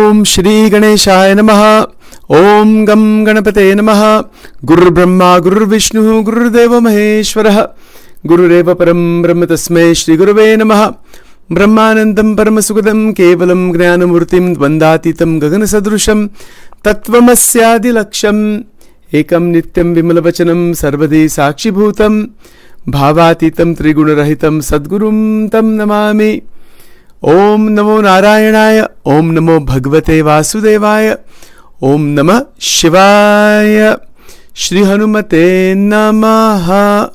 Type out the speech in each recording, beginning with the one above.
Om Shri Ganeshaya Namaha. Om Gam Ganapate Namaha. Guru Brahma Guru Vishnu Guru Deva Maheshwaraha. Guru Reva Param Brahma Tasmai Shri Gurave Namaha. Brahmanandam Paramasukadam Kevalam Gnanamurtim Dvandatitam Gagana Sadrusham Tattvamasya Laksham Ekam Nityam Vimalabachanam Sarvadi Sakshi Bhutam Bhavatitam Trigunarahitam Sadgurum Tam Namami. Om Namo Narayanaya. Om Namo Bhagavate Vasudevaya. Om Namah Shivaya. Shri Hanumate Namaha.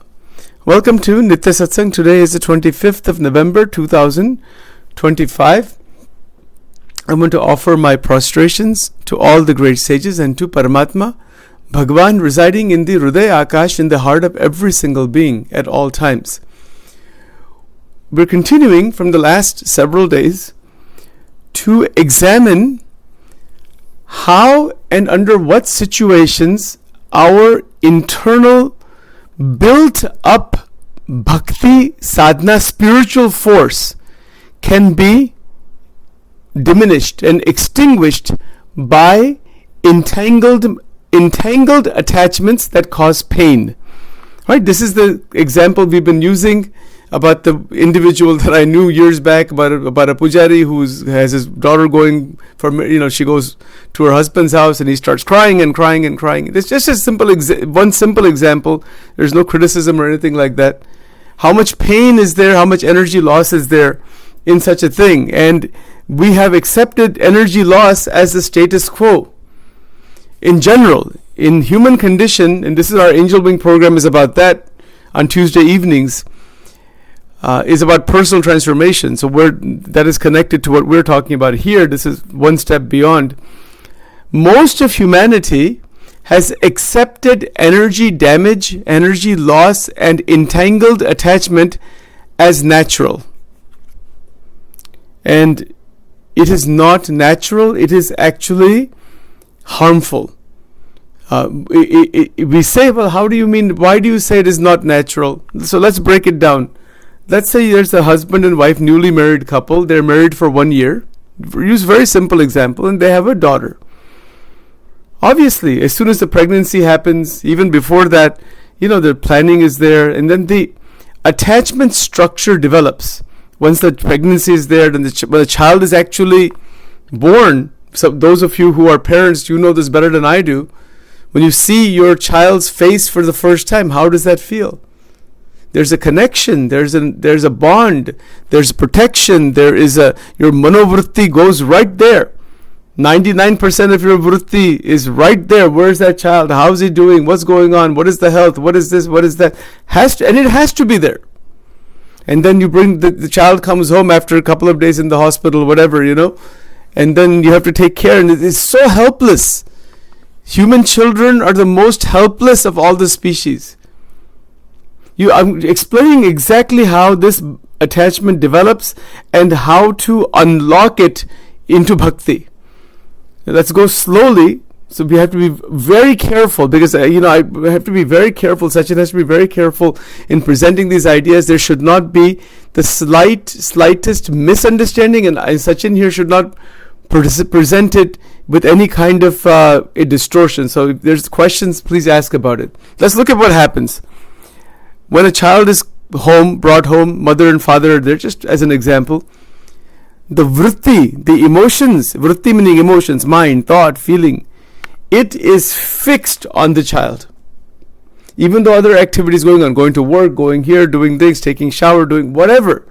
Welcome to Nitya Satsang. Today is the 25th of November 2025. I'm going to offer my prostrations to all the great sages and to Paramatma, Bhagavan residing in the Hridaya Akash, in the heart of every single being at all times. We're continuing from the last several days to examine how and under what situations our internal built up bhakti sadhana spiritual force can be diminished and extinguished by entangled attachments that cause pain. Right? This is the example we've been using about the individual that I knew years back, about a pujari who has his daughter going for, she goes to her husband's house and he starts crying and crying and crying. It's just a one simple example. There's no criticism or anything like that. How much pain is there? How much energy loss is there in such a thing? And we have accepted energy loss as the status quo. In general, in human condition, and this is our Angel Wing program is about that on Tuesday evenings, is about personal transformation. So that is connected to what we're talking about here. This is one step beyond. Most of humanity has accepted energy damage, energy loss, and entangled attachment as natural. And it is not natural, it is actually harmful. We say, well, how do you mean, why do you say it is not natural? So let's break it down. Let's say there's a husband and wife, newly married couple. They're married for 1 year. Use a very simple example, and they have a daughter. Obviously, as soon as the pregnancy happens, even before that, the planning is there, and then the attachment structure develops. Once the pregnancy is there, then when the child is actually born, so those of you who are parents, you know this better than I do. When you see your child's face for the first time, how does that feel? There's a connection, there's a bond, there's protection, your manovritti goes right there. 99% of your vritti is right there. Where's that child? How's he doing? What's going on? What is the health? What is this? What is that? And it has to be there. And then you bring the child comes home after a couple of days in the hospital, whatever, and then you have to take care, and it's so helpless. Human children are the most helpless of all the species. I'm explaining exactly how this attachment develops and how to unlock it into bhakti. Let's go slowly. So we have to be very careful, because I have to be very careful. Sachin has to be very careful in presenting these ideas. There should not be the slightest misunderstanding, and Sachin here should not present it with any kind of a distortion. So if there's questions, please ask about it. Let's look at what happens when a child is brought home. Mother and father are there, just as an example. The vritti, the emotions, vritti meaning emotions, mind, thought, feeling, it is fixed on the child. Even though other activities going to work, going here, doing things, taking shower, doing whatever.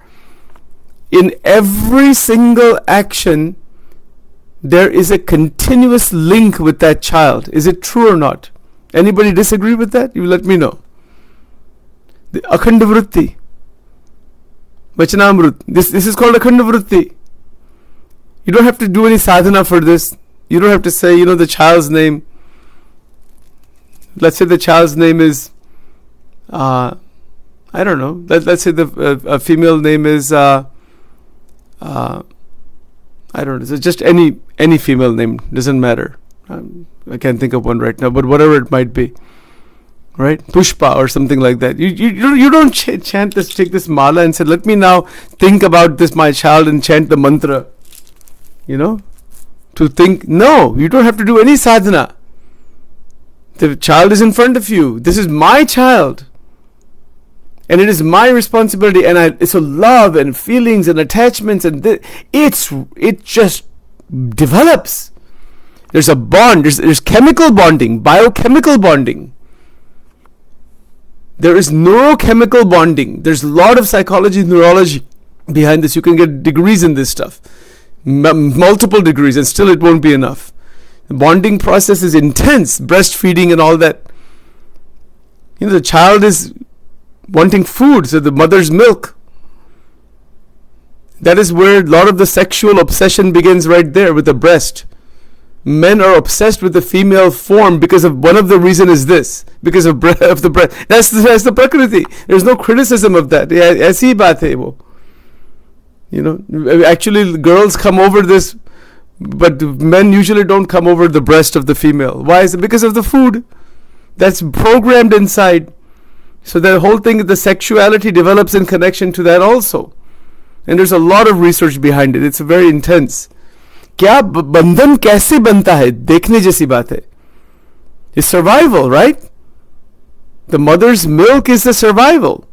In every single action, there is a continuous link with that child. Is it true or not? Anybody disagree with that? You let me know. The akhanda vritti, vachanamrut. This is called akhanda vritti. You don't have to do any sadhana for this. You don't have to say, the child's name. Let's say the child's name is, I don't know. Let's say the female name is, I don't know. So just any female name, doesn't matter. I can't think of one right now, but whatever it might be. Right? Pushpa or something like that. You don't chant this, take this mala and say, let me now think about this, my child, and chant the mantra. to think, no, you don't have to do any sadhana. The child is in front of you. This is my child. And it is my responsibility. And so love and feelings and attachments, and it just develops. There's a bond. There's chemical bonding, biochemical bonding. There is neurochemical bonding. There's a lot of psychology, neurology behind this. You can get degrees in this stuff. Multiple degrees, and still it won't be enough. The bonding process is intense. Breastfeeding and all that. The child is wanting food, so the mother's milk. That is where a lot of the sexual obsession begins, right there with the breast. Men are obsessed with the female form because of one of the reason is this, because of the breast. That's the prakriti. There's no criticism of that. Aisi baat hai wo. Actually girls come over this, but men usually don't come over the breast of the female. Why is it? Because of the food that's programmed inside. So the whole thing, the sexuality develops in connection to that also. And there's a lot of research behind it. It's very intense. क्या बंधन कैसे बनता है देखने जैसी बात है. It's survival, right? The mother's milk is the survival.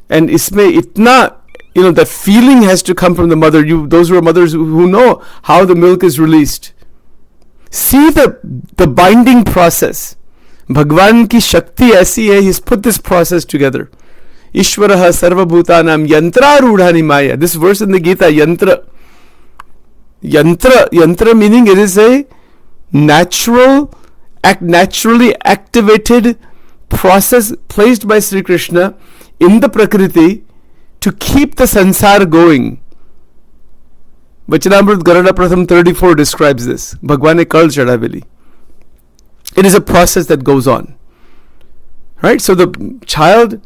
And इसमें इतना, the feeling has to come from the mother. Those who are mothers who know how the milk is released. See the binding process. Bhagwan ki shakti aisi hai, he's put this process together. Ishwaraha sarvabhutanam yantrarudhani maya. This verse in the Gita, yantra meaning it is a naturally activated process placed by Sri Krishna in the Prakriti to keep the sansar going. Vachanamrut Garada Pratham 34 describes this. Bhagwane Kal Chadaveli. It is a process that goes on. Right? So the child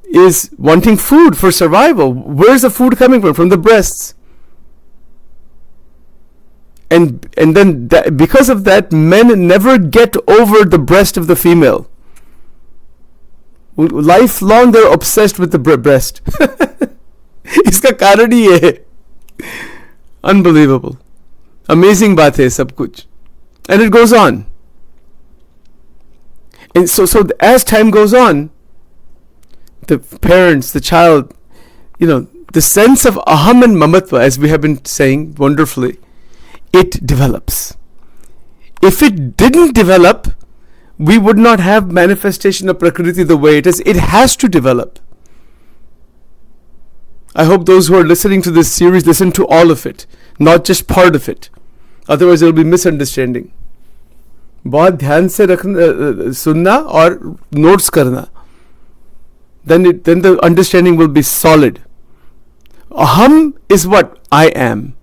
is wanting food for survival. Where's the food coming from? From the breasts. And then because of that, men never get over the breast of the female. Lifelong they're obsessed with the breast. इसका कारण ही ये है. Unbelievable. Amazing बात है सब कुछ. And it goes on. And so as time goes on, the parents, the child, the sense of aham and mamatva, as we have been saying wonderfully, it develops. If it didn't develop, we would not have manifestation of Prakriti the way it is. It has to develop. I hope those who are listening to this series listen to all of it, not just part of it. Otherwise there will be misunderstanding. बहुत ध्यान से सुनना और notes करना. Then the understanding will be solid. Aham is what? I am.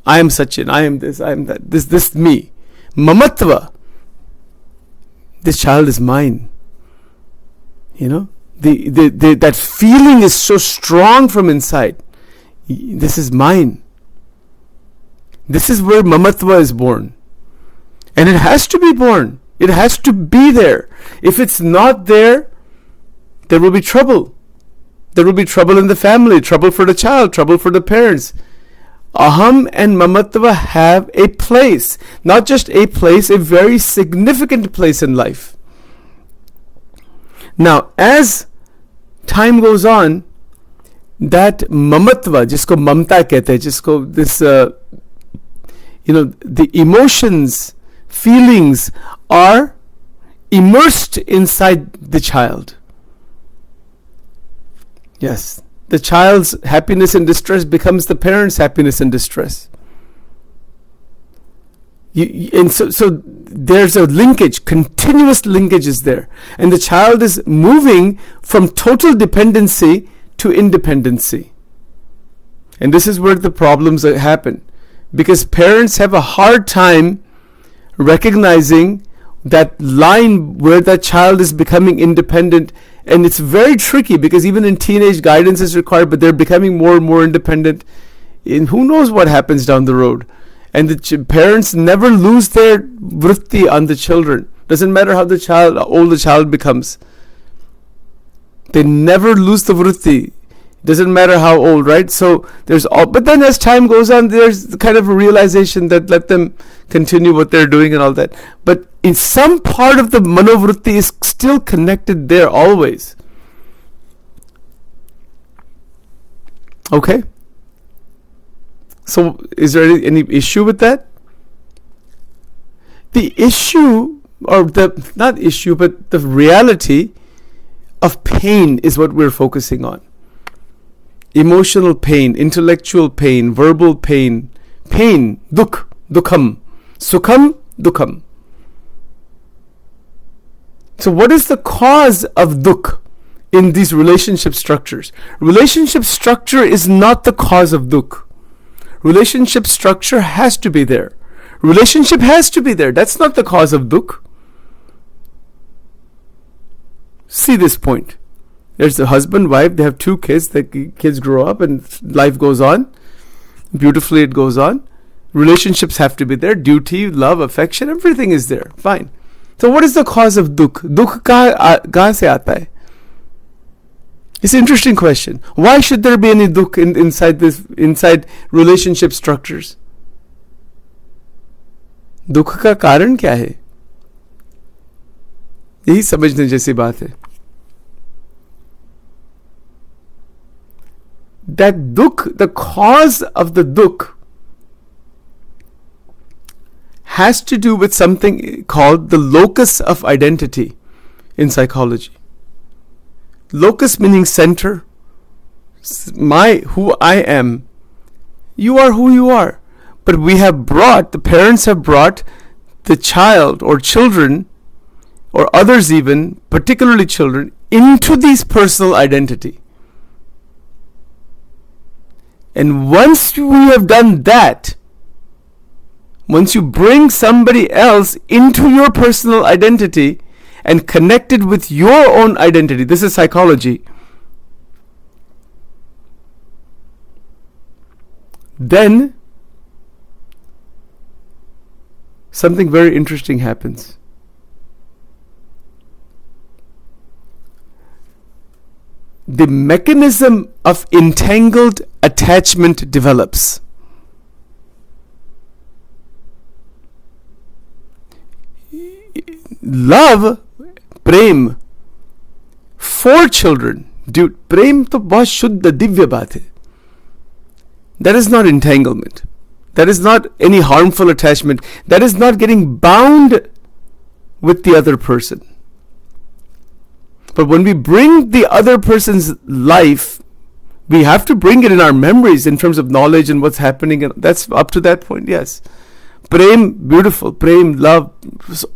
I am Sachin. I am this. I am that. This me. Mamatva. This child is mine. That feeling is so strong from inside. This is mine. This is where mamatva is born. And it has to be born. It has to be there. If it's not there, there will be trouble. There will be trouble in the family, trouble for the child, trouble for the parents. Aham and mamatva have a place. Not just a place, a very significant place in life. Now, as time goes on, that mamatva, jisko mamta kehte hai, jisko this, the emotions, feelings are immersed inside the child. Yes, the child's happiness and distress becomes the parent's happiness and distress. So there's a linkage, continuous linkage is there. And the child is moving from total dependency to independency. And this is where the problems happen. Because parents have a hard time recognizing that line where that child is becoming independent. And it's very tricky because even in teenage guidance is required, but they're becoming more and more independent. And who knows what happens down the road. And the parents never lose their vritti on the children. Doesn't matter how old the child becomes. They never lose the vritti. Doesn't matter how old, right? So there's all, but then as time goes on, there's kind of a realization that let them continue what they're doing and all that. But in some part of the manovritti is still connected there always. Okay? So is there any issue with that? The issue, or the, not issue, but the reality of pain is what we're focusing on. Emotional pain, intellectual pain, verbal pain, dukh, dukham, sukham, dukham. So what is the cause of dukh in these relationship structures? Relationship structure is not the cause of dukh. Relationship structure has to be there. Relationship has to be there. That's not the cause of dukh. See this point. There's a husband, wife, they have 2 kids. The kids grow up and life goes on. Beautifully it goes on. Relationships have to be there. Duty, love, affection, everything is there. Fine. So what is the cause of dukh? Dukh kahan se aata hai? It's an interesting question. Why should there be any dukh inside relationship structures? दुख का कारण क्या है? यही समझने जैसी बात है. That dukh, the cause of the dukh, has to do with something called the locus of identity in psychology. Locus meaning center. Who I am. You are who you are. But the parents have brought the child or children, or others even, particularly children, into these personal identity. And once we have done that, once you bring somebody else into your personal identity and connect it with your own identity, this is psychology, then something very interesting happens. The mechanism of entangled attachment develops. Love, prem, for children, dude, prem to bahut shuddha divya baat hai. That is not entanglement. That is not any harmful attachment. That is not getting bound with the other person. But when we bring the other person's life, we have to bring it in our memories in terms of knowledge and what's happening. And that's up to that point, yes. Prem, beautiful. Prem, love,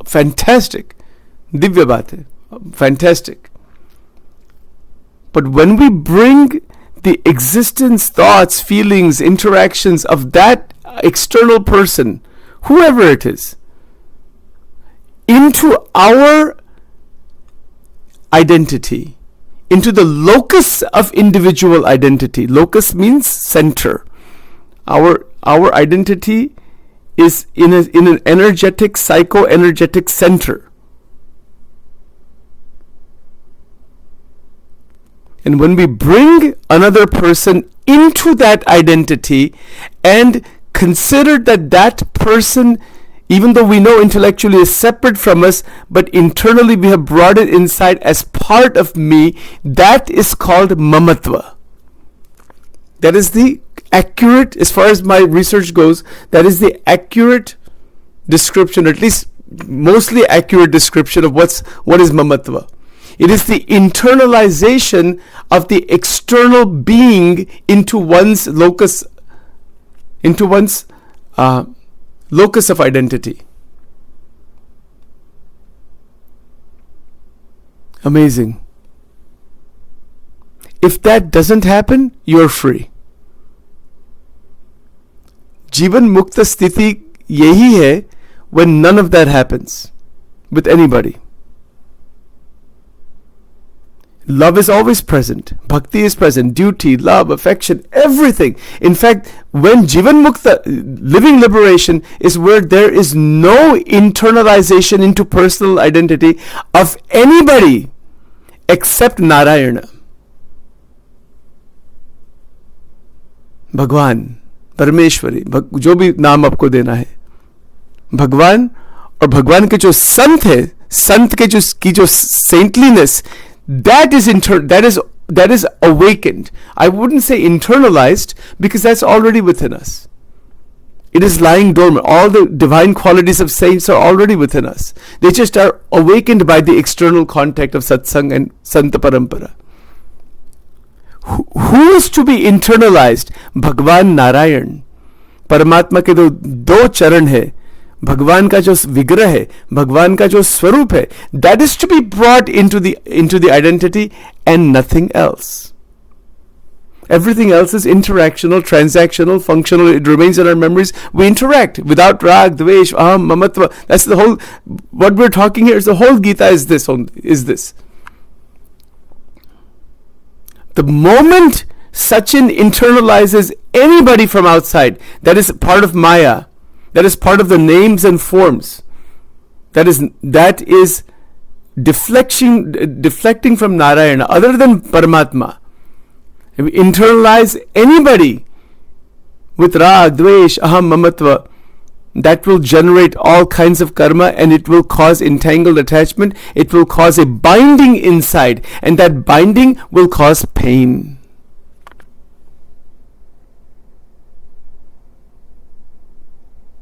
fantastic. Divya baat hai. Fantastic. But when we bring the existence, thoughts, feelings, interactions of that external person, whoever it is, into our identity, into the locus of individual identity. Locus means center. Our identity is in an energetic, psycho-energetic center. And when we bring another person into that identity and consider that person, even though we know intellectually is separate from us, but internally we have brought it inside as part of me, that is called mamatva. That is the accurate, as far as my research goes, that is the accurate description, or at least mostly accurate description of what is mamatva. It is the internalization of the external being into one's locus, locus of identity. Amazing. If that doesn't happen, you're free. Jivan mukta sthiti yehi hai when none of that happens with anybody. Love is always present. Bhakti is present. Duty, love, affection, everything. In fact, when Jivan Mukta, living liberation, is where there is no internalization into personal identity of anybody except Narayana. भगवान, परमेश्वरी, जो भी नाम आपको देना है, भगवान और भगवान के जो संत है, संत के जो saintliness, that is awakened. I wouldn't say internalized, because that's already within us. It is lying dormant. All the divine qualities of saints are already within us. They just are awakened by the external contact of satsang and santa parampara. Who is to be internalized? Bhagwan Narayan. परमात्मा के दो चरण है, भगवान का जो विग्रह है, भगवान का जो स्वरूप है, that is to be brought into the identity and nothing else. Everything else is interactional, transactional, functional. It remains in our memories. We interact without rag, dvesh, aham, mamatva. That's the whole, what we're talking here is the whole Gita is this. The moment Sachin internalizes anybody from outside, that is part of Maya, that is part of the names and forms, that is deflecting from Narayana, other than Paramatma. If we internalize anybody with rag, dvesh, aham, mamatva, that will generate all kinds of karma, and it will cause entangled attachment. It will cause a binding inside, and that binding will cause pain.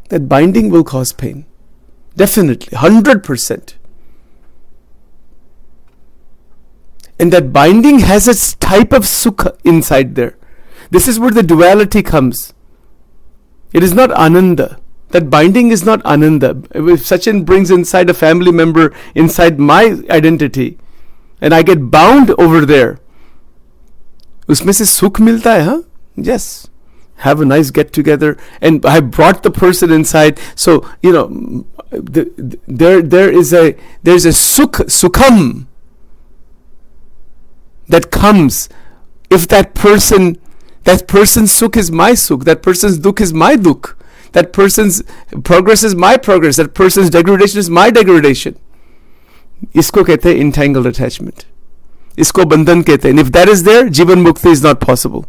That binding will cause pain. Definitely, 100%. And that binding has its type of sukha inside there. This is where the duality comes. It is not ananda. That binding is not ananda. If Sachin brings inside a family member inside my identity, and I get bound over there, उसमें से सुख मिलता है, huh? Yes. Have a nice get together, and I brought the person inside. So there's a sukham that comes if that person's sukh is my sukh, that person's dukh is my dukh, that person's progress is my progress, that person's degradation is my degradation. इसको कहते हैं entangled attachment. इसको बंधन कहते हैं. And if that is there, जीवन मुक्ति is not possible.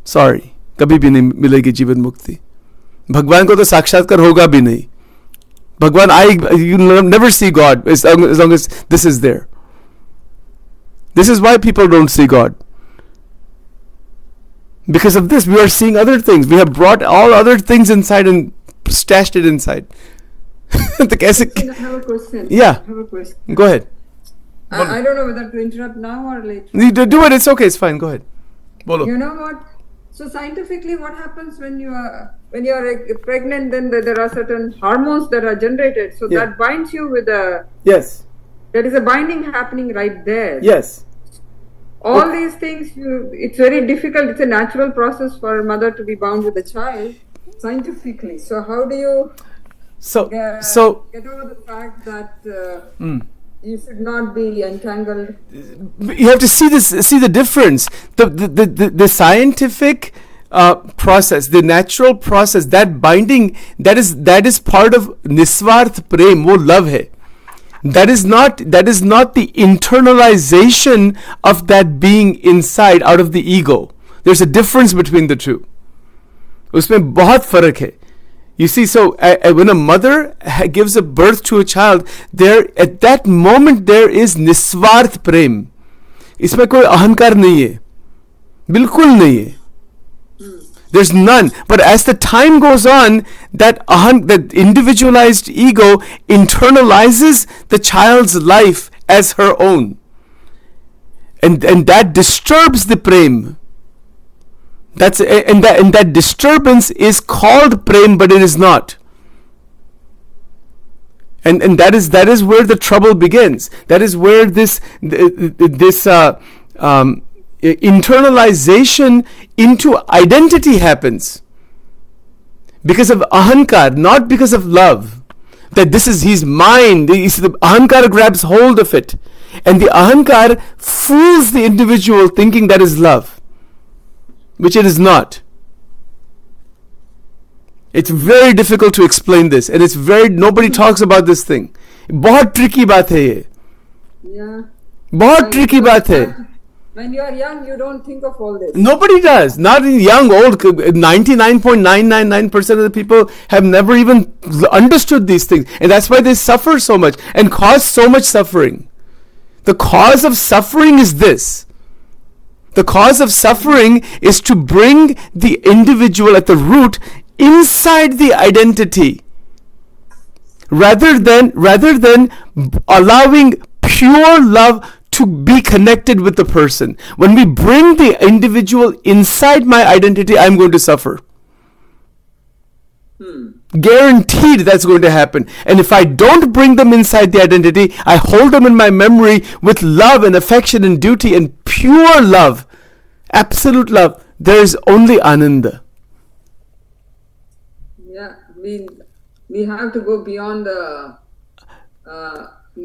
Sorry, कभी भी नहीं मिलेगी जीवन मुक्ति. भगवान को तो साक्षात्कार होगा भी नहीं. भगवान, you never see God as long as this is there. This is why people don't see God. Because of this, we are seeing other things. We have brought all other things inside and stashed it inside. I have a question. Yeah. I have a question. Go ahead. I don't know whether to interrupt now or later. You do it. It's okay. It's fine. Go ahead. Bolo. You know what? So scientifically, what happens when you are pregnant? Then there are certain hormones that are generated. So that binds you with a. Yes. There is a binding happening right there. Yes. All these things, it's very difficult. It's a natural process for a mother to be bound with a child, scientifically. So how do you get over the fact that you should not be entangled? You have to see the difference. The scientific process, the natural process, that binding, that is part of Niswarth Prem, wo love hai. That is not the internalization of that being inside out of the ego. There's a difference between the two. उसमें बहुत फर्क है. You see, so when a mother gives a birth to a child, there at that moment there is निस्वार्थ प्रेम. इसमें कोई अहंकार नहीं है, बिल्कुल नहीं है. There's none. But as the time goes on, that individualized ego internalizes the child's life as her own. And that disturbs the prem. That disturbance is called prem, but it is not. And that is where the trouble begins. That is where this internalization into identity happens, because of ahankar, not because of love. That he's mine. The ahankar grabs hold of it, and the ahankar fools the individual thinking that is love, which it is not. It's very difficult to explain this, and nobody talks about this thing. बहुत tricky बात है ये. Yeah. बहुत tricky बात है. When you are young, you don't think of all this. Nobody does. Not young, old. 99.999% of the people have never even understood these things. And that's why they suffer so much and cause so much suffering. The cause of suffering is this. The cause of suffering is to bring the individual at the root inside the identity, rather than allowing pure love to be connected with the person. When we bring the individual inside my identity, I'm going to suffer. Guaranteed that's going to happen. And if I don't bring them inside the identity, I hold them in my memory with love and affection and duty and pure love, absolute love, there is only Ananda. Yeah, we have to go beyond the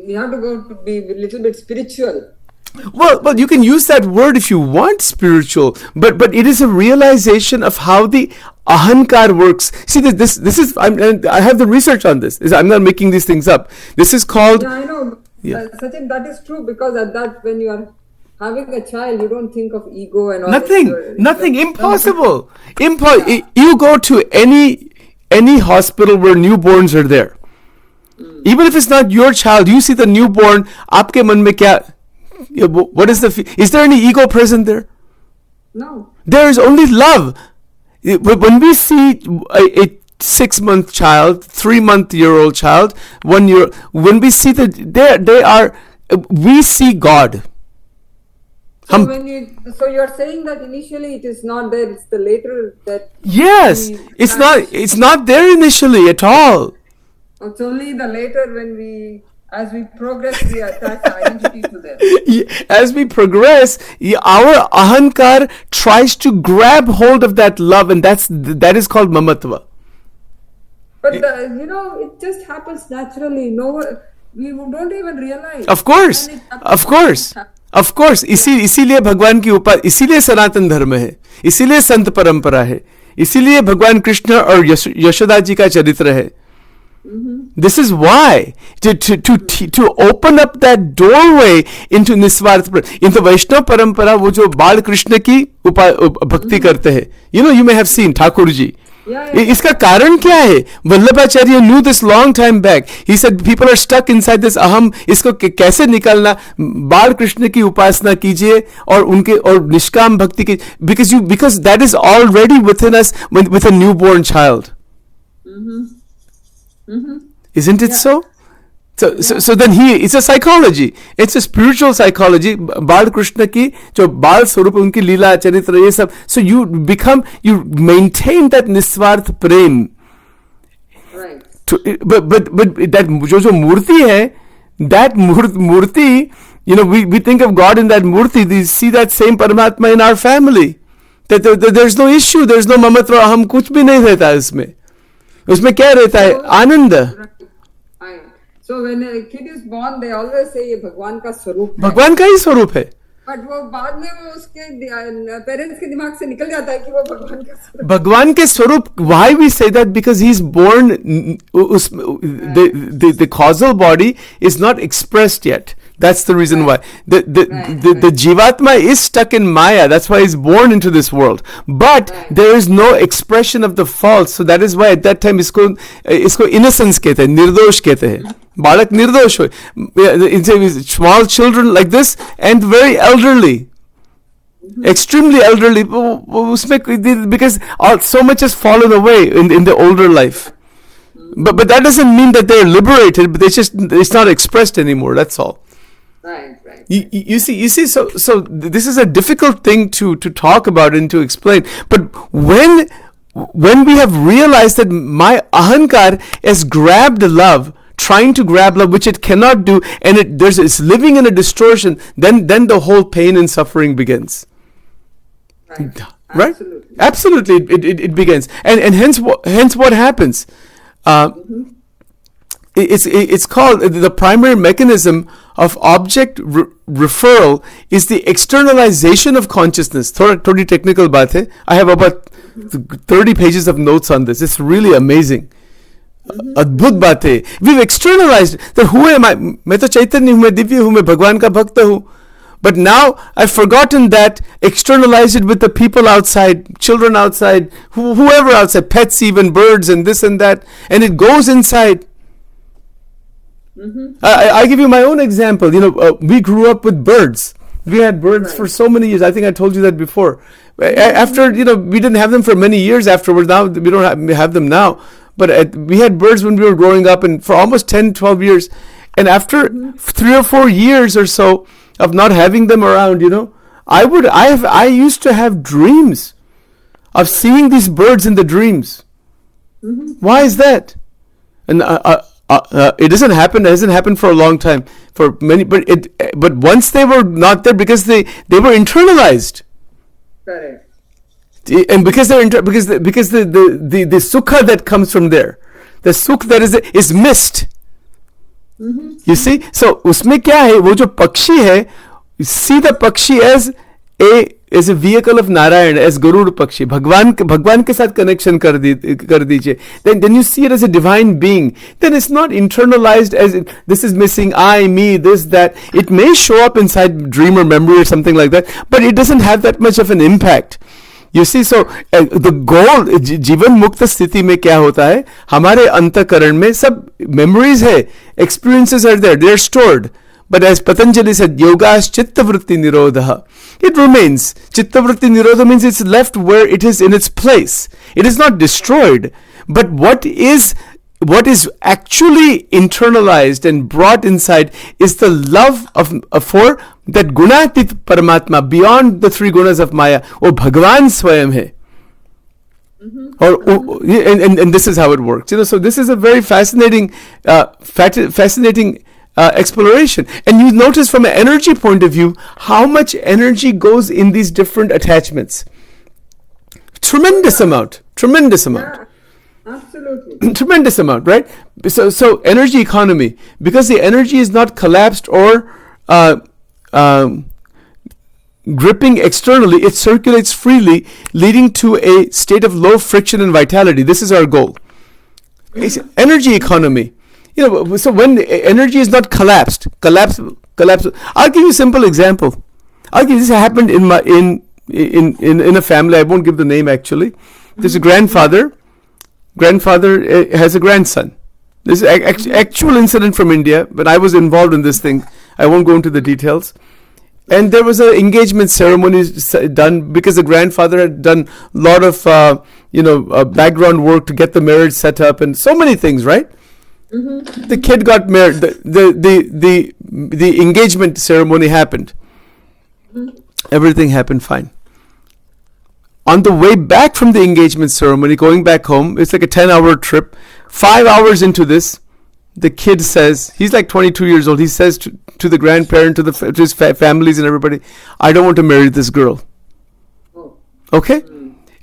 we have to go to be a little bit spiritual. Well, you can use that word if you want, spiritual, but it is a realization of how the ahankar works. See, this is I have the research on this. I'm not making these things up. This is called. Yeah, I know. Yeah. Sachin, that is true, because at that, when you are having a child, you don't think of ego and all. Nothing. Impossible. You go to any hospital where newborns are there. Even if it's not your child, you see the newborn. Aapke man mein kya? What is is there any ego present there? No. There is only love. When we see a 6-month child, 3-month-old child, 1 year, when we see that we see God. So you're saying that initially it is not there, it's the later that. Yes, it's not there initially at all. It's only the later when as we progress, we attach identity to them. As we progress, our ahankar tries to grab hold of that love, and that is called mamatva. But it just happens naturally. We don't even realize. Of course. इसीलिए भगवान की इसीलिए सनातन धर्म है, इसीलिए संत परंपरा है, इसीलिए भगवान कृष्ण और यशोदा जी का चरित्र है. This is why to open up that doorway into निस्वार्थ into Vaishnav परंपरा, वो जो बाल कृष्ण की भक्ति करते हैं, you may have seen Thakur ji. इसका कारण क्या है? Vallabhacharya knew this long time back. He said people are stuck inside this aham. इसको कैसे निकालना? बाल कृष्ण की उपासना कीजिए और उनके और निष्काम भक्ति की, because that is already within us with a newborn child. Isn't it so? So then it's a psychology. It's a spiritual psychology. बाल कृष्ण की जो बाल स्वरूप उनकी लीला चरित्र ये सब. So you maintain that निस्वार्थ प्रेम. Right. But that जो मूर्ति है, that Murthy, we think of God in that Murthy. We see that same Paramatma in our family. That there's no issue. There's no mamatva. हम कुछ भी नहीं रहता है उसमें. उसमें क्या रहता है? आनंद. So when a kid is born, they always say ये भगवान का स्वरूप है. भगवान का ही स्वरूप है. But वो बाद में वो उसके पेरेंट्स के दिमाग से निकल जाता है कि वो भगवान का स्वरूप. भगवान के स्वरूप. Why we say that? Because he's born. The causal body is not expressed yet. That's the reason why. The Jivatma is stuck in Maya. That's why he's born into this world. But there is no expression of the false. So that is why at that time इसको innocence कहते हैं, निर्दोष कहते हैं. बालक निर्दोष हो. Small children like this and very elderly. Extremely elderly. Because so much has fallen away in the older life. But that doesn't mean that they're liberated, but it's not expressed anymore. That's all. Right. You see, so this is a difficult thing to talk about and to explain. But when we have realized that my ahankar has grabbed love, trying to grab love, which it cannot do, and it's living in a distortion, then the whole pain and suffering begins. Right? Absolutely, it begins, and hence what happens. It's called the primary mechanism of object referral is the externalization of consciousness. थोड़ी technical बात है. I have about 30 pages of notes on this. It's really amazing. अद्भुत बात है. We've externalized that who am I? मैं तो चैतन्य हूँ, मैं दिव्य हूँ, मैं भगवान का भक्त हूँ. But now I've forgotten that, externalized it with the people outside, children outside, whoever outside, pets, even birds, and this and that, and it goes inside. I give you my own example. We grew up with birds. We had birds for so many years. I think I told you that before. After, we didn't have them for many years afterwards. Now we don't have them now. But we had birds when we were growing up, and for almost 10, 12 years. And after 3 or 4 years or so of not having them around, I used to have dreams of seeing these birds in the dreams. Why is that? And it doesn't happen. It hasn't happened for a long time, for many. But once they were not there, because they were internalized. Correct. And because because the sukha that comes from there, the sukh that is missed. You see, so उसमें क्या है, वो जो पक्षी है, see the पक्षी as a vehicle of Narayan, as Garuda पक्षी, भगवान के साथ connection कर दीजिए. Then you see it as a divine being. Then it's not internalized as this is missing, I, me, this, that. It may show up inside dream or memory or something like that, but it doesn't have that much of an impact. You see, so the goal, जीवन मुक्त स्थिति में क्या होता है, हमारे अंतःकरण में सब memories है, experiences are there, they are stored. But as Patanjali said, yogas chittavritti nirodha, it remains. Chittavritti nirodha means it's left where it is in its place. It is not destroyed. But what is actually internalized and brought inside is the love for that gunatmik Paramatma, beyond the 3 gunas of Maya, or Bhagavan Swayam hai. And this is how it works. So this is a very fascinating exploration. And you notice from an energy point of view how much energy goes in these different attachments. Tremendous amount. Yeah, absolutely. Tremendous amount, right? So energy economy, because the energy is not collapsed or gripping externally, it circulates freely, leading to a state of low friction and vitality. This is our goal. It's energy economy. So when energy is not collapsed. I'll give you a simple example. This happened in a family. I won't give the name actually. There's a grandfather has a grandson. This is actual incident from India, but I was involved in this thing. I won't go into the details. And there was an engagement ceremony done because the grandfather had done a lot of background work to get the marriage set up and so many things, right? The kid got married. The engagement ceremony happened. Everything happened fine. On the way back from the engagement ceremony, going back home, it's like a 10-hour trip. 5 hours into this, the kid says, he's like 22 years old, he says to the grandparent, to his families and everybody, I don't want to marry this girl. Okay?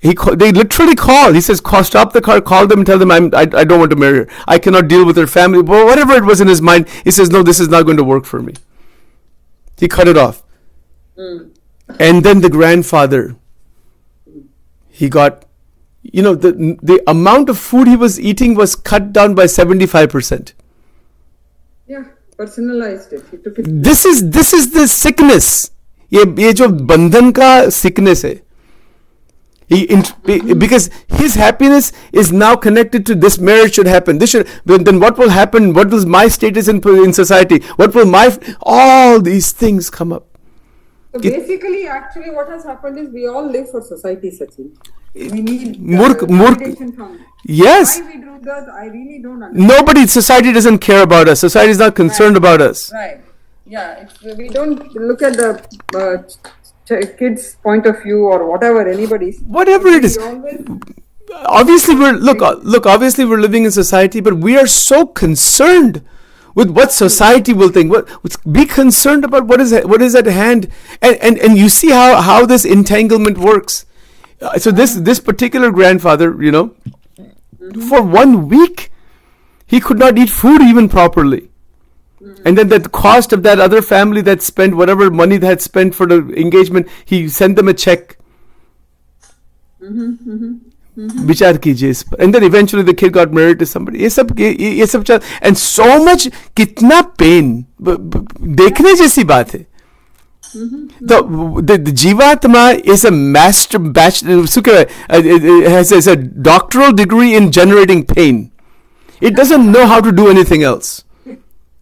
They literally call. He says, stop the car, call them and tell them I don't want to marry her. I cannot deal with her family. But whatever it was in his mind, he says, no, this is not going to work for me. He cut it off. And then the grandfather, he got, the amount of food he was eating was cut down by 75%. Yeah, personalized it. He took it. This is the sickness. ये जो बंधन का sickness है. Because his happiness is now connected to this marriage should happen. Then what will happen? What is my status in society? What will all these things come up? So basically, actually what has happened is we all live for society, Sachin. We need validation from it. Yes. Why we do that, I really don't understand. Society doesn't care about us. Society is not concerned about us. Right. Yeah. We don't look at the kid's point of view or whatever, anybody's. Whatever it is. Obviously, obviously we're living in society, but we are so concerned with what society will think. Be concerned about what is at hand, and you see how this entanglement works. So this particular grandfather, for 1 week, he could not eat food even properly. And then the cost of that other family that spent whatever money they had spent for the engagement, he sent them a check. विचार कीजिए इस पर. And then eventually the kid got married to somebody. ये सब and so much, कितना pain, देखने जैसी बात है. The Jivatma is a master has a doctoral degree in generating pain. It doesn't know how to do anything else.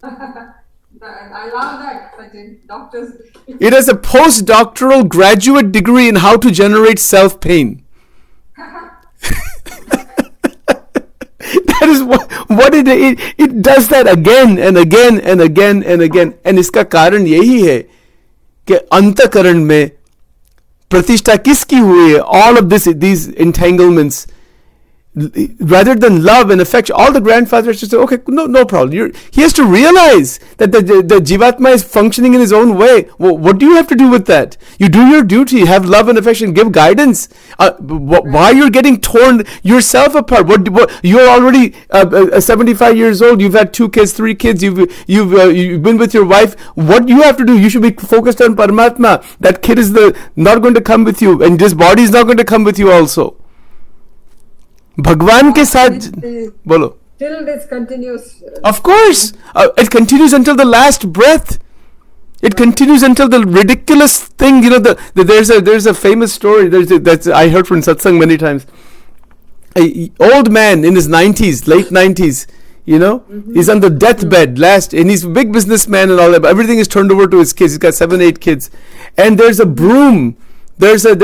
I love that, Sachin. Doctors. It has a postdoctoral graduate degree in how to generate self-pain. That is what it does that again and again and again and again. And इसका कारण यही है कि अंतःकरण में प्रतिष्ठा किसकी हुई है? All of these entanglements, rather than love and affection, all the grandfathers just say, okay, no problem. He has to realize that the Jivatma is functioning in his own way. Well, what do you have to do with that? You do your duty, have love and affection, give guidance. Why you're getting torn yourself apart? What you're already 75 years old. You've had 2 kids, 3 kids. You've been with your wife. What you have to do? You should be focused on Paramatma. That kid is not going to come with you, and this body is not going to come with you also. भगवान के साथ बोलो. Till this continues. Of course, it continues until the last breath. It continues until the ridiculous thing. There's a famous story. That I heard from satsang many times. A old man in his 90s, late 90s. He's on the deathbed and he's a big businessman and all that. But everything is turned over to his kids. He's got 7, 8 kids, and there's a broom. There's a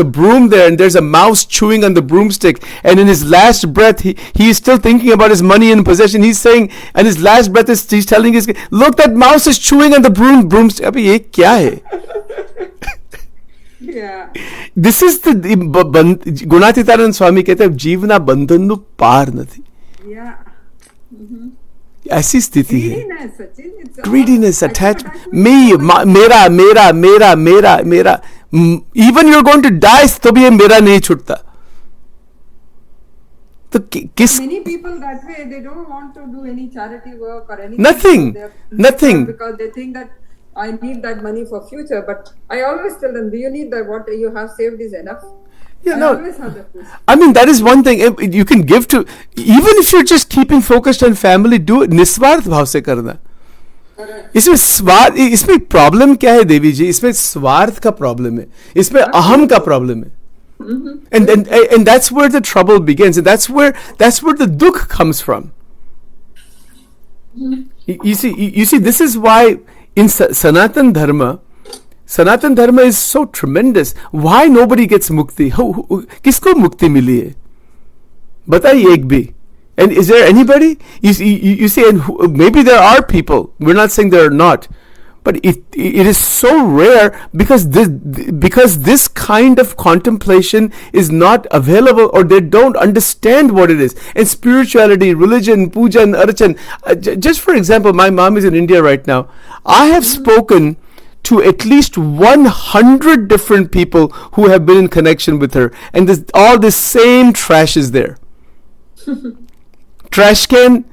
broom there, and there's a mouse chewing on the broomstick. And in his last breath, he is still thinking about his money and possession. He's saying, and his last breath he's telling his kid, look, that mouse is chewing on the broomstick. Abhi ye kya hai? Yeah. This is the Gunatitaran Swami कहते हैं जीवना बंधन नु पार नहीं. Yeah. ऐसी स्थिति है. Greediness, attachment, me, मेरा. Even you're going to die, तो भी ये मेरा नहीं छूटता. तो many people that way, they don't want to do any charity work or anything. Nothing. Because they think that I need that money for future. But I always tell them, do you need that? What you have saved is enough. I mean, that is one thing you can give to, even if you're just keeping focused on family, do it निस्वार्थ भाव से करना. इसमें problem क्या है देवी जी? इसमें स्वार्थ का प्रॉब्लम है, इसमें अहम का प्रॉब्लम है. And that's where the trouble begins, and that's where the dukh comes from. You see, this is why in Sanatan Dharma is so tremendous. Why nobody gets mukti? किसको मुक्ति मिली है? बताइए एक भी. And is there anybody? You see, and maybe there are people. We're not saying there are not, but it is so rare because this kind of contemplation is not available, or they don't understand what it is. And spirituality, religion, puja and archan. Just for example, my mom is in India right now. I have spoken to at least 100 different people who have been in connection with her, and all this same trash is there. Trash can,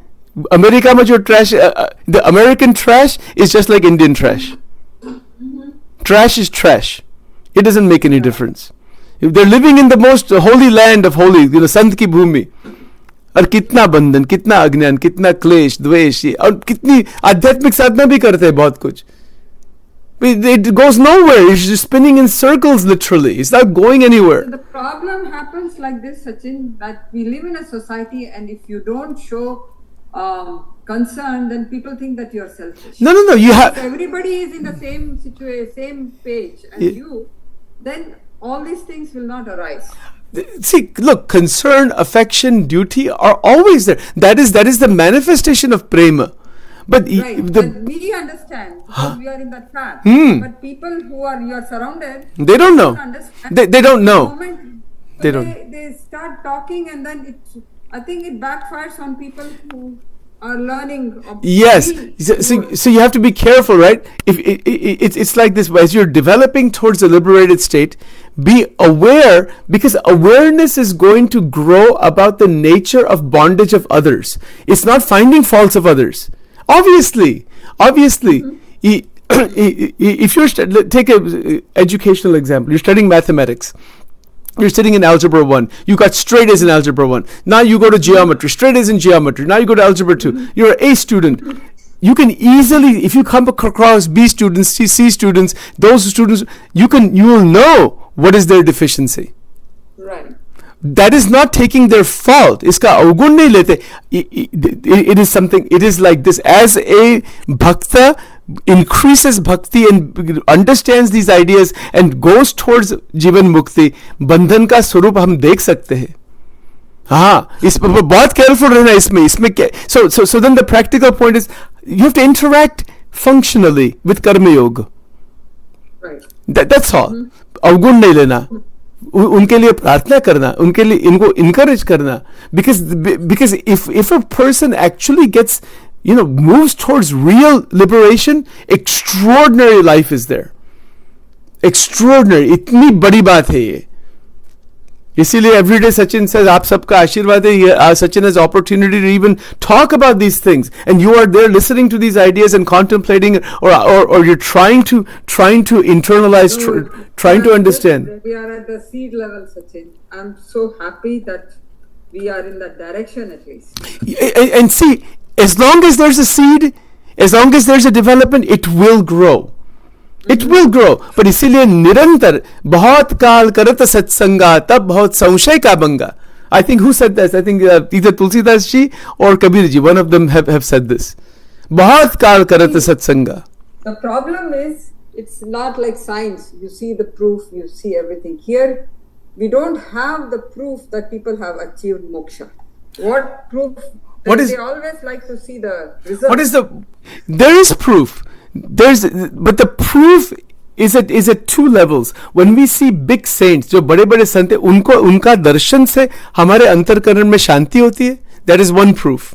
America mein jo trash, the American trash is just like Indian trash. Trash is trash. It doesn't make any difference. If they're living in the most holy land of holy, Sant ki bhumi, और कितना बंधन, कितना अज्ञान, कितना क्लेश, द्वेष, और कितनी आध्यात्मिक साधना भी करते हैं बहुत कुछ. It goes nowhere. It's just spinning in circles, literally. It's not going anywhere. The problem happens like this, Sachin, that we live in a society, and if you don't show concern, then people think that you're selfish. No. You have. If everybody is in the same situation, same page as you, then all these things will not arise. See, look, concern, affection, duty are always there. That is the manifestation of prema. But but we understand because we are in that path. But people who you are surrounded, they don't know. They don't know. They start talking, and then I think it backfires on people who are learning. Yes. So you have to be careful, right? If it's like this, as you're developing towards a liberated state, be aware, because awareness is going to grow about the nature of bondage of others. It's not finding faults of others. Obviously, if you take an educational example, you're studying mathematics. You're sitting in Algebra 1. You got straight A's in Algebra 1. Now you go to geometry. Straight A's in geometry. Now you go to Algebra 2. You're an A student. you can easily, if you come across B students, C students, those students, you will know what is their deficiency. Right. That is not taking their fault. Iska avgun nahi lete. It is something, it is like this. As a bhakta increases bhakti and understands these ideas and goes towards जीवन मुक्ति, बंधन का स्वरूप हम देख सकते हैं. हाँ, इस बहुत केयरफुल रहना इसमें क्या. So then the practical point is you have to interact functionally with karma yoga. Right. That's all. अवगुण नहीं लेना, उनके लिए प्रार्थना करना, उनके लिए इनको encourage करना, because if a person actually gets, moves towards real liberation, extraordinary life is there. Extraordinary, इतनी बड़ी बात है ये. इसीलिए everyday Sachin says आप सबका आशीर्वाद है. Sachin has opportunity to even talk about these things, and you are there listening to these ideas and contemplating, or you're trying to internalize, trying to understand. We are at the seed level, Sachin. I'm so happy that we are in that direction at least. And see, as long as there's a seed, as long as there's a development, it will grow. It will grow. But इसीलिए निरंतर बहुत काल करत सत्संगा तब बहुत संशय का बंगा. I think who said this? I think either Tulsidas ji or Kabir ji. One of them have said this. बहुत काल करत सत्संगा. The problem is, it's not like science. You see the proof, you see everything. Here, we don't have the proof that people have achieved moksha. What proof? They always like to see the result. What is there is proof. But the proof is at two levels. When we see big saints, जो बड़े बड़े संत हैं, उनका दर्शन से हमारे अंतरकरण में शांति होती है. That is one proof.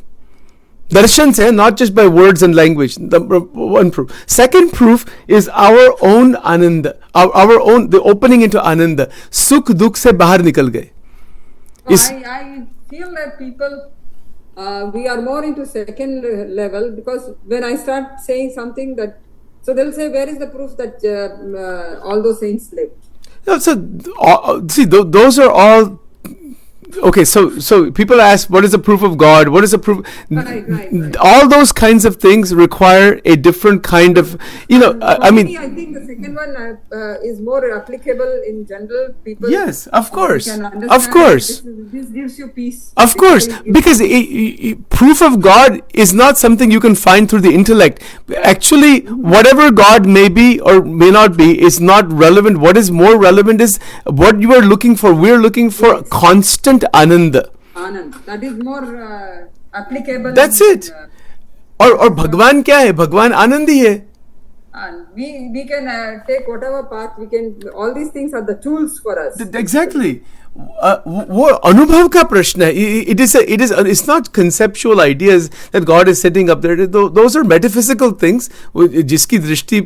Darshan se, not just by words and language. One proof. Second proof is our own ananda, our own, the opening into ananda. Sukh dukh se bahar nikal gaye. I feel that people, we are more into second level, because when I start saying something that, so they'll say, where is the proof that all those saints lived? No, so see, those are all. Okay, so people ask, what is the proof of God? What is the proof? Right. All those kinds of things require a different kind of, I mean. I think the second one is more applicable in general. People. Yes, of course. Of course. This gives you peace. Of course, because proof of God is not something you can find through the intellect. Actually, whatever God may be or may not be is not relevant. What is more relevant is what you are looking for. We are looking for constant Anand. That is more applicable. That's it. और भगवान क्या है? भगवान आनंद ही है. We can take whatever path we can. All these things are the tools for us. Exactly. वो अनुभव का प्रश्न है. It's not conceptual ideas that God is setting up there. Those are metaphysical things. जिसकी दृष्टि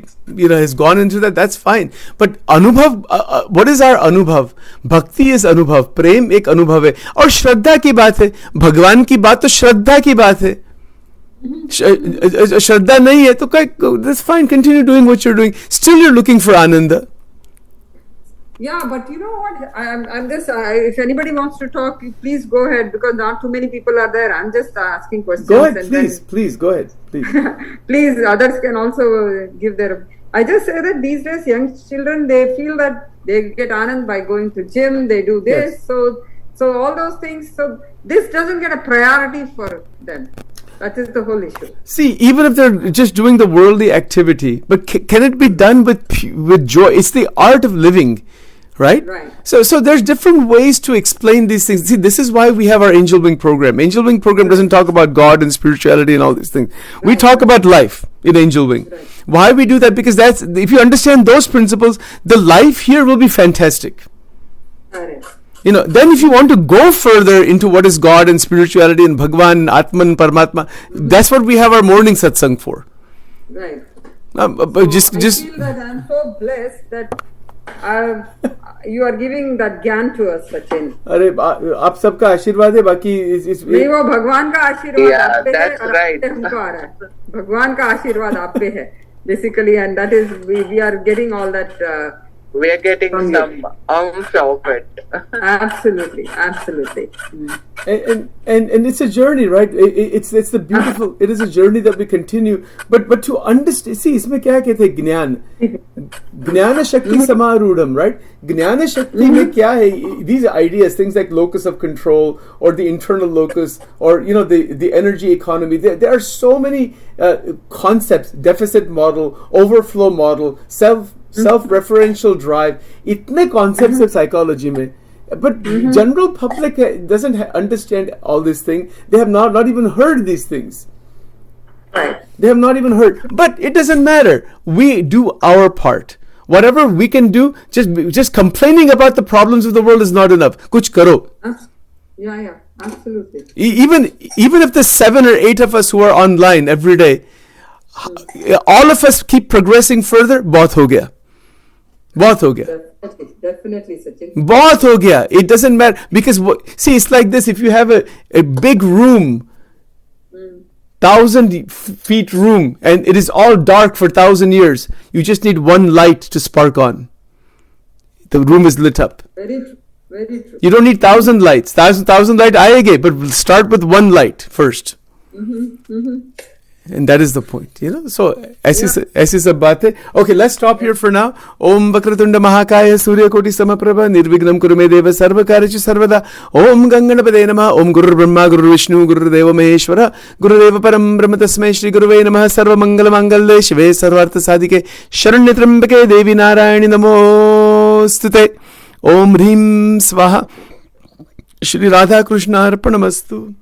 has gone into that. That's fine. But अनुभव, what is our अनुभव? भक्ति is अनुभव. प्रेम एक अनुभव है. और श्रद्धा की बात है. भगवान की बात तो श्रद्धा की बात है. श्रद्धा नहीं है तो that's fine. Continue doing what you're doing. Still you're looking for ananda. Yeah, but you know what? I'm just. If anybody wants to talk, please go ahead, because not too many people are there. I'm just asking questions. Go ahead, please. Go ahead, please. Please, others can also give their. I just say that these days, young children, they feel that they get anand by going to gym. They do this, yes. so all those things. So this doesn't get a priority for them. That is the whole issue. See, even if they're just doing the worldly activity, but can it be done with joy? It's the art of living. Right? So there's different ways to explain these things. See, this is why we have our Angel Wing program. Angel Wing program doesn't talk about God and spirituality and all these things. Right. We talk about life in Angel Wing. Right. Why we do that? Because if you understand those principles, the life here will be fantastic. Right. Then if you want to go further into what is God and spirituality and Bhagwan, Atman, Paramatma, that's what we have our morning satsang for. Right. I feel that I'm so blessed that you are giving that ज्ञान to us, Sachin. अरे आप सबका आशीर्वाद है, बाकी नहीं, वो भगवान का आशीर्वाद आप पे है और right. हमको आ रहा है. भगवान का आशीर्वाद आप पे है basically, and that is we are getting all that we are getting some ounce of it. Absolutely. And it's a journey, right? It's the beautiful. It is a journey that we continue. But to understand, see, इसमें क्या कहते हैं ज्ञान, ज्ञान शक्ति समारूढ़म, right? ज्ञान शक्ति में क्या है? These ideas, things like locus of control or the internal locus, or the energy economy. There are so many concepts: deficit model, overflow model, self-referential drive. इतने concepts of psychology में. But general public doesn't understand all these things. They have not even heard these things. Right. They have not even heard. But it doesn't matter. We do our part. Whatever we can do, just complaining about the problems of the world is not enough. Kuch karo. Yeah, absolutely. Even if the 7 or 8 of us who are online every day, all of us keep progressing further, bahut ho gaya. बहुत हो गया. Definitely, Sachin. बहुत हो गया. It doesn't matter, because see, it's like this. If you have a big room, 1,000 feet room, and it is all dark for 1,000 years, you just need one light to spark on. The room is lit up. Very true. You don't need 1,000 lights. 1,000 light आएंगे, but we'll start with one light first. And that is the point, So, ऐसी सब बातें. Okay, let's stop here for now. Om Vakratunda Mahakaya Surya Koti Samaprabha Nirvignam Kurume Deva Sarvakarichu Sarvada. Om Ganganapade Namaha. Om Guru Brahma Guru Vishnu Guru Deva Maheshwara. Guru Deva Param Brahma Tasmai Shri Guruve Namaha. Sarva Mangala Mangalle Shive Sarvartha Sadike Sharanyatrambake Devi Narayani Namostute. Om Hrim Swaha. Shri Radha Krishna Arpanamastu.